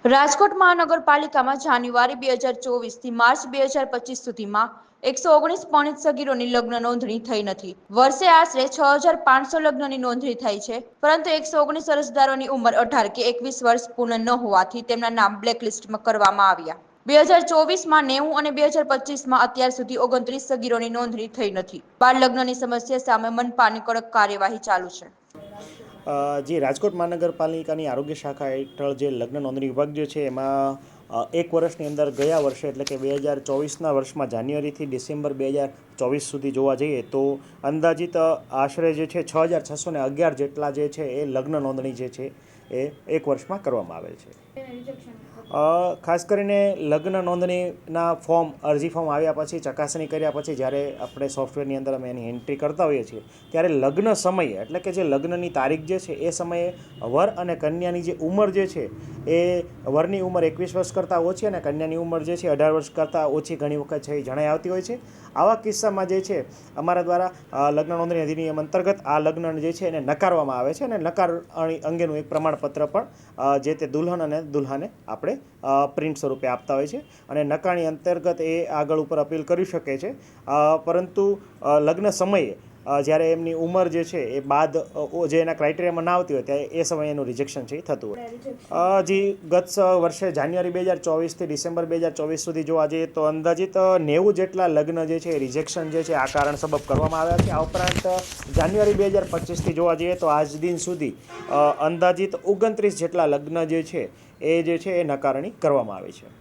રાજકોટ મહાનગરપાલિકામાં જાન્યુઆરી 2024 થી માર્ચ 2025 સુધીમાં 119 સગીરોની લગ્ન નોંધણી થઈ નથી। વર્ષે આશરે 6500 લગ્નની નોંધણી થઈ છે, પરંતુ 119 અરજદારોની ઉંમર 18 કે 21 વર્ષ પૂર્ણ ન હોવાથી તેમના નામ બ્લેકલિસ્ટમાં કરવામાં આવ્યા। 2024માં 90 અને 2025માં અત્યાર સુધી 29 સગીરોની નોંધણી થઈ નથી। બાળ લગ્નની સમસ્યા સામે મનપાની કડક કાર્યવાહી ચાલુ છે। જે રાજકોટ મહાનગરપાલિકાની આરોગ્ય શાખા હેઠળ જે લગ્ન નોંધણી વિભાગ જે છે એમાં એક વર્ષની અંદર ગયા વર્ષે એટલે કે 2024ના વર્ષમાં જાન્યુઆરીથી ડિસેમ્બર 2024 સુધી જોવા જઈએ તો અંદાજિત આશરે જે છે 6611 જેટલા જે છે એ લગ્ન નોંધણી જે છે એ એક વર્ષમાં કરવામાં આવે છે। ખાસ કરીને લગ્ન નોંધણીના અરજી ફોર્મ આવ્યા પછી ચકાસણી કર્યા પછી જ્યારે આપણે સોફ્ટવેરની અંદર અમે એની એન્ટ્રી કરતા હોઈએ છીએ ત્યારે લગ્ન સમયે એટલે કે જે લગ્નની તારીખ જે છે એ સમયે વર અને કન્યાની જે ઉંમર જે છે એ વરની ઉંમર 21 વર્ષ કરતાં ઓછી અને કન્યાની ઉંમર જે છે 18 વર્ષ કરતાં ઓછી ઘણી વખત છે એ જણાઈ આવતી હોય છે। આવા કિસ્સામાં જે છે અમારા દ્વારા લગ્ન નોંધણી અધિનિયમ અંતર્ગત આ લગ્ન જે છે એને નકારવામાં આવે છે અને નકાર અંગેનું એક પ્રમાણપત્ર પણ જે તે દુલ્હન અને દુલ્હાને આપણે પ્રિન્ટ સ્વરૂપે આપતા હોય છે અને નકારણી અંતર્ગત એ આગળ ઉપર અપીલ કરી શકે છે। પરંતુ લગ્ન સમયે જ્યારે એમની ઉંમર જે છે એ બાદ જે એના ક્રાઇટેરિયામાં ના આવતી હોય ત્યારે એ સમયે એનું રિજેક્શન છે એ થતું હોય। જે ગત વર્ષે જાન્યુઆરી 2024થી ડિસેમ્બર 2024 સુધી જોવા જઈએ તો અંદાજિત 90 જેટલા લગ્ન જે છે રિજેક્શન જે છે આ કારણ સબબ કરવામાં આવ્યા છે। આ ઉપરાંત જાન્યુઆરી 2025થી જોવા જઈએ તો આજ દિન સુધી અંદાજિત 29 જેટલા લગ્ન જે છે એ નકારણી કરવામાં આવી છે।